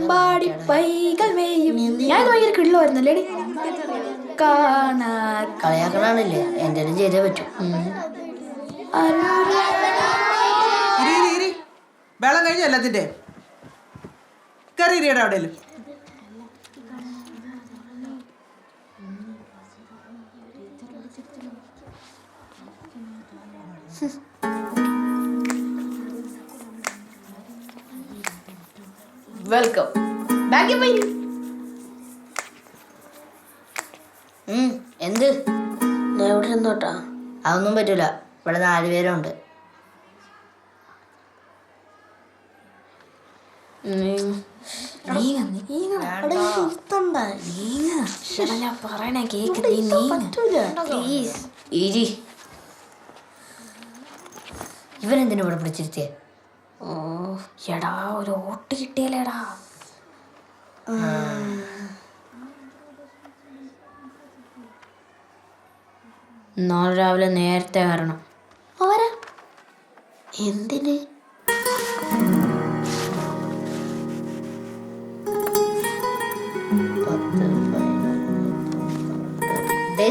പാടിപ്പൈകൾ വേയും. ഞാൻ ഭയങ്കര കിള്ളമായിരുന്നല്ലേ കളിയാക്കണാണില്ലേ, എന്തേലും ചെയ്തേ പറ്റൂ. വെള്ളം കഴിഞ്ഞ എല്ലാത്തിന്റെ കറിയുടെ അവിടെ വെൽക്കം ബാക്കി പോയി. എന്ത് എവിടെ ഇരുന്നോട്ടാ? അതൊന്നും പറ്റൂല, ഇവിടെ 4 പേരുണ്ട്. പറയണേ കേക്ക്. ഇവനെന്തിനു ഇവിടെ പിടിച്ചിരുത്തിയേ? എടാ ഒരു ഓട്ട് കിട്ടിയല്ലേടാ. നാളെ രാവിലെ നേരത്തെ വരണം. ആരാ? എന്തിന്?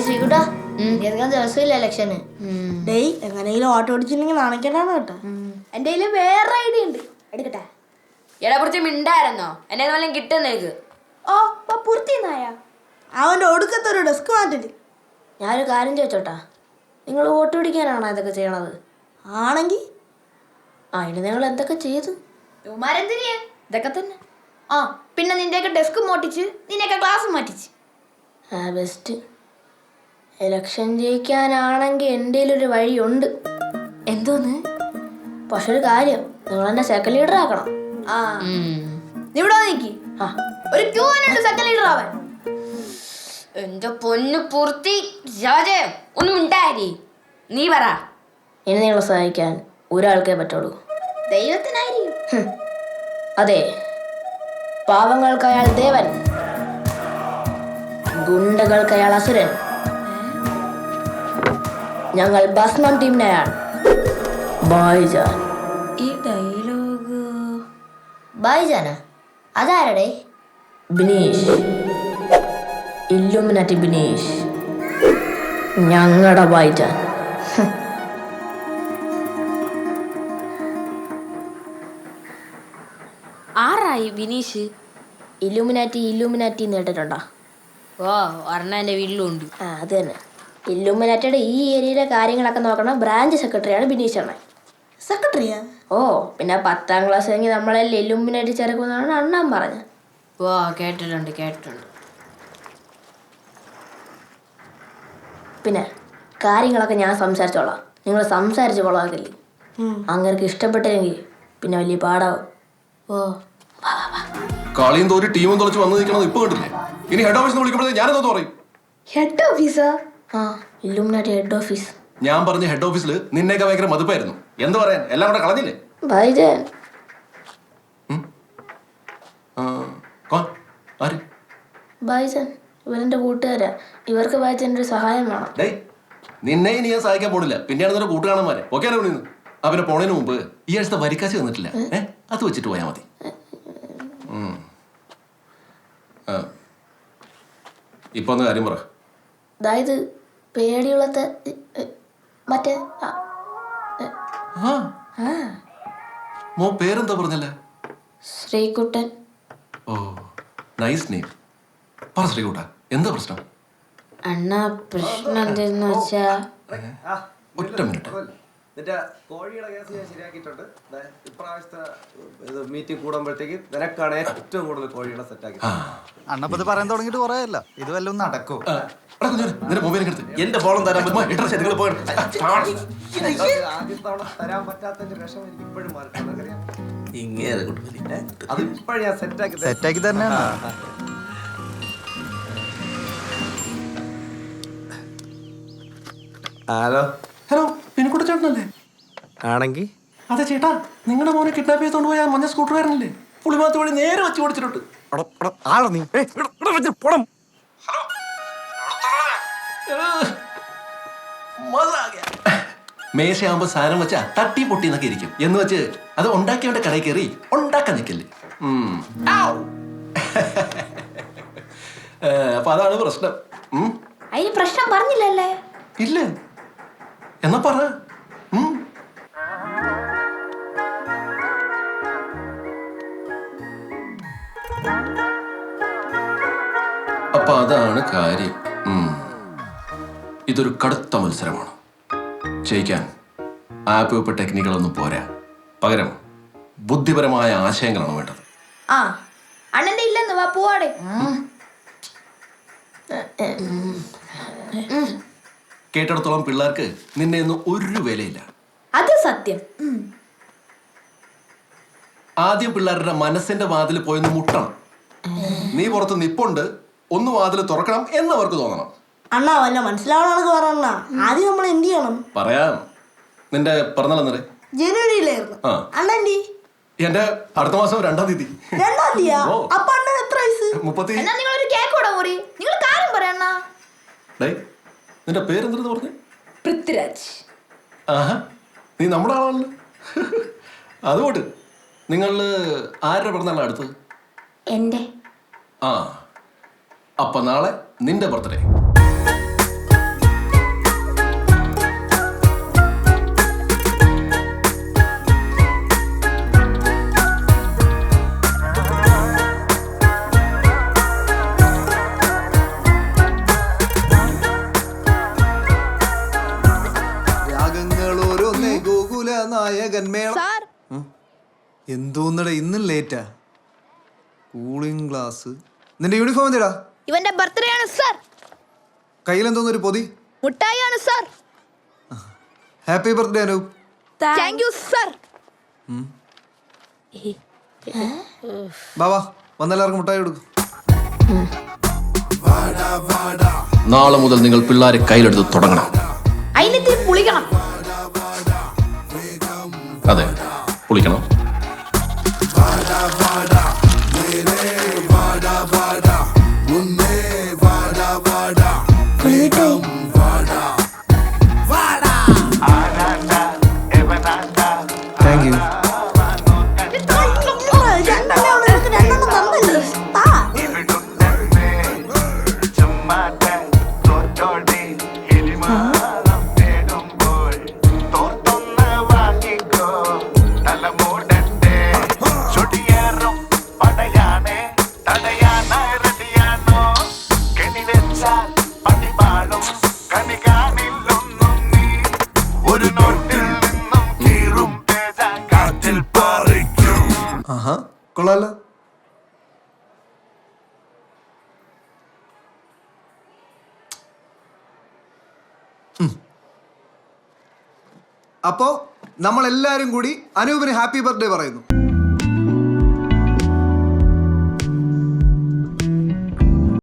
ശ്രീകുട്ടാ, ദിവസമില്ല ഇലക്ഷന്. എങ്ങനെയെങ്കിലും ഓട്ടോ ഓടിച്ചില്ലെങ്കിൽ നാണക്കേടാണ് കേട്ടോ. എന്റെ കയ്യില് വേറെ ഐഡിയ ഉണ്ട്, എടുക്കട്ടെ? എടാ കുറച്ച് മിണ്ടായിരുന്നോ, എന്നെ വല്ലതും കിട്ടുന്നേക്ക്. ഓ പൂർത്തിയായ അവന്റെ ഒടുക്കത്തൊരു ഡെസ്ക് മാറ്റിട്ട്. ഞാനൊരു കാര്യം ചോദിച്ചോട്ടാ, നിങ്ങൾ വോട്ട് പിടിക്കാനാണോ ഇതൊക്കെ ചെയ്യണത്? ആണെങ്കിൽ അതിന് നിങ്ങൾ എന്തൊക്കെ ചെയ്തു? ഇതൊക്കെ തന്നെ. ആ പിന്നെ നിന്റെയൊക്കെ ഡെസ്ക് മോട്ടിച്ച്, നിന്നെയൊക്കെ ക്ലാസ് മാറ്റിച്ച്. ബെസ്റ്റ്. ഇലക്ഷൻ ജയിക്കാനാണെങ്കിൽ എൻ്റെ ഒരു വഴിയുണ്ട്. എന്തോന്ന്? പക്ഷെ ഒരു കാര്യം, നിങ്ങൾ എന്നെ സെക്കൻഡ് ലീഡർ ആക്കണം. ഇവിടെ നിക്ക്. ഒരു ക്യൂ ഉണ്ട് സെക്കൻഡ് ലീഡർ ആവാൻ. എന്റെ പൊന്നു പൂർത്തി രാജേ, ഒന്നും ഉണ്ടായി. നീ പറ. ഇനി നിങ്ങളെ സഹായിക്കാൻ ഒരാൾക്കേ പറ്റുള്ളൂ. ദൈവത്തിനായിരിക്കും. അതെ, പാവങ്ങൾക്ക് അയാൾ ദേവൻ, ഗുണ്ടകൾക്ക് അയാൾ അസുരൻ. ഞങ്ങൾ ഭസ്മം ടീമിനെയാണ്. ബായ്ജാൻ. ഈ ഡയലോഗ് ബായ്ജാനാ? അതാരടേ? ബിനീഷ്, ഇല്ലുമിനാറ്റി ബിനീഷ്, ഞങ്ങളുടെ ബായ്ജാൻ. ആരായി ബിനീഷ്? ഇല്ലുമിനാറ്റി നേട്ടിട്ടുണ്ടോ? ഓ ഒരെണ്ണ എൻ്റെ വീട്ടിലും ഉണ്ട്. അത് തന്നെ. ഇല്ലുമിനാറ്റിയുടെ ഈ ഏരിയയിലെ കാര്യങ്ങളൊക്കെ നോക്കണ ബ്രാഞ്ച് സെക്രട്ടറിയാണ് ബിനീഷ് അണ്ണൻ. സെക്രട്ടറിയാ? ഓ പിന്നെ 10ാം ക്ലാസ് കഴിഞ്ഞ് നമ്മളെല്ലാം ഇല്ലുമിനാറ്റി ചേർക്കുമെന്നാണ് അണ്ണൻ പറഞ്ഞത്. ഓ കേട്ടിട്ടുണ്ട്. പിന്നെ കാര്യങ്ങളൊക്കെ ഞാൻ സംസാരിച്ചോളാം, നിങ്ങൾ സംസാരിച്ച് കൊള്ളാക്കില്ലേ. അങ്ങനെ ഇഷ്ടപ്പെട്ടില്ലെങ്കിൽ പിന്നെ വലിയ പാടാവും. ഓ കളിയും തോരി ടീമും തുളച്ച് വന്നു നിൽക്കണത് ഇപ്പൊ കണ്ടില്ലേ? ഇനി ഹെഡ് ഓഫീസിൽ വിളിക്കുമ്പോഴേ ഞാനെന്തോ പറയും? ഹെഡ് ഓഫീസാ? ആ ഇല്ലുമിനാറ്റി ഹെഡ് ഓഫീസ്. ഞാൻ പറഞ്ഞ ഹെഡ് ഓഫീസിൽ നിന്നേക്ക് ഭയങ്കര മതിപ്പായിരുന്നു. എന്ത് പറയാൻ, എല്ലാം കൂടെ കളഞ്ഞില്ലേ? ഭായിജാൻ. ഭായിജാൻ ഇവരെന്റെ കൂട്ടുകാരാ. ഇവർക്ക് ഭായിജാൻ്റെ ഒരു സഹായം വേണം. നിന്നെ ഇനി ഞാൻ സഹായിക്കാൻ പോണില്ല. പിന്നെയാണ് നിന്റെ കൂട്ടുകാരന്മാരെ ഓക്കെ വിളിക്കുന്നു. അവരെ പോണതിന് മുമ്പ് ഈ ആഴ്ചത്തെ വരിക്കാശ് തന്നിട്ടില്ല, അത് വെച്ചിട്ട് പോയാൽ മതി. ഇപ്പൊ ഒന്ന് കാര്യം പറ. അതായത് പേടിയുള്ളത്തെ മറ്റേ പേരെന്താ പറഞ്ഞല്ലേ? ശ്രീകുട്ടൻ. ഓ നൈസ് നെയിം. പറ ശ്രീകുട്ട, എന്താ പ്രശ്നം? അണ്ണാ പ്രശ്നം എന്തെന്ന് വെച്ചാ, ഒറ്റ മിനിറ്റ്. കോഴിയുടെ കേസ് ഞാൻ ശരിയാക്കിയിട്ടുണ്ട്. ഇപ്രാവശ്യത്തെ മീറ്റിംഗ് കൂടുമ്പോഴത്തേക്ക് നിനക്കാണ് ഏറ്റവും കൂടുതൽ കോഴികളെ സെറ്റാക്കി. അണ്ണപ്പത് പറയാൻ തുടങ്ങിട്ട് കുറയല്ല, ഇത് വല്ലതും നടക്കോ? എന്റെ ഫോണും തരാൻ പറ്റുമോ? ആദ്യത്തെ തവണ തരാൻ പറ്റാത്തതിന്റെ വിഷമം എനിക്ക് ഇപ്പോഴും മാറിയിട്ടുണ്ട്. അത് ഇപ്പോഴും ഞാൻ സെറ്റാക്കി തന്നെയാണ്. ഹലോ ഹലോ, പിന്നിക്കൂടെ ചേട്ടനല്ലേ? ആണെങ്കിൽ അതെ ചേട്ടാ, നിങ്ങളുടെ മോനെ കിഡ്നാപ്പ് ചെയ്തോണ്ട് പോയ മഞ്ഞ സ്കൂട്ടറുകാരനല്ലേ? പുളിമാത്ത് വഴി നേരെ വെച്ച് ഓടിച്ചിട്ടുണ്ട്. മേശയാകുമ്പോ സാധനം വെച്ചാ തട്ടി പൊട്ടി എന്നൊക്കെ ഇരിക്കും എന്ന് വെച്ച് അത് ഉണ്ടാക്കിയവന്റെ കടയിൽ കയറി ഉണ്ടാക്കാൻ നിൽക്കല്ലേ. അപ്പൊ അതാണ് പ്രശ്നം. അതിന് പ്രശ്നം പറഞ്ഞില്ലല്ലേ? ഇല്ല എന്നാ പറ. അപ്പൊ അതാണ് കാര്യം. ഇതൊരു കടുത്ത മത്സരമാണ്. ജയിക്കാൻ ആപ്പ് വെപ്പ് ടെക്നിക്കുകളൊന്നും പോരാ. പകരം ബുദ്ധിപരമായ ആശയങ്ങളാണ് വേണ്ടത്. ആ അണ്ണന്റെ ഇല്ലെന്ന് വാ പോവാടെ. കേട്ടിടത്തോളം പിള്ളേർക്ക് നിന്നെ ഒന്നും ഒരു വിലയില്ല. അത് സത്യം. ആദ്യം പിള്ളേരുടെ മനസ്സിന്റെ വാതിൽ പോയൊന്ന് മുട്ടണം. നീ പുറത്ത് നിപ്പുണ്ട്, ഒന്ന് വാതിൽ തുറക്കണം എന്നവർക്ക് തോന്നണം. അണ്ണാ വല്ല മനസ്സിലാവണമെന്ന് പറയണ. ആദ്യം നമ്മൾ എന്ത് ചെയ്യണം? പറയാം. നിന്റെ പിറന്നാളെന്നേ? ജനുവരിയിലായിരുന്നു. ആ. അണ്ണന്റെ എന്റെ അടുത്ത മാസം 2-ാം തീയതി. 2-ാം തീയതിയാ? ഓ. അപ്പൊ അണ്ണൻ എത്ര വയസ്സ്? 30. എന്നാ നിങ്ങളൊരു കേക്ക് കൂടെ മുറി. നിങ്ങൾ കാര്യം പറയണ്ണ. ഡേയ്, നിന്റെ പേരെന്തെന്ന് പറഞ്ഞേ? പൃഥ്വിരാജ്. ആഹാ, നീ നമ്മുടെ ആളാണല്ലോ. അതുകൊണ്ട് നിങ്ങളില് ആരുടെ പിറന്നാളാണ് അടുത്തത്? എന്റെ. ആ, അപ്പൊ നാളെ നിന്റെ ബർത്ത്ഡേ. രാഗങ്ങളോരോന്നേ ഗോകുല നായകന്മേള. സാർ എന്തോന്നടാ ഇന്നും ലേറ്റാ? Cooling glass. നിന്റെ യൂണിഫോം എന്തിടാ? ഇവന്റെ ബർത്ത്ഡേ ആണ് സാർ. കയ്യിലെന്തോന്നൊരു പൊതി? മുട്ടായി ആണ് sir. Happy birthday Anoop. Thank you sir. ബാബാ വന്നെല്ലാവർക്കും മുട്ടായി കൊടുക്കും. നാളെ മുതൽ നിങ്ങൾ പിള്ളേരെ കയ്യിലെടുത്ത് തുടങ്ങണം. അതിനെത്തി പുളിക്കണം. അതെ, പുളിക്കണം. Thank you. ആഹാ, കൊള്ളാലോ. അപ്പോ നമ്മൾ എല്ലാരും കൂടി അനൂപിന് ഹാപ്പി ബർത്ത്ഡേ പറയുന്നു.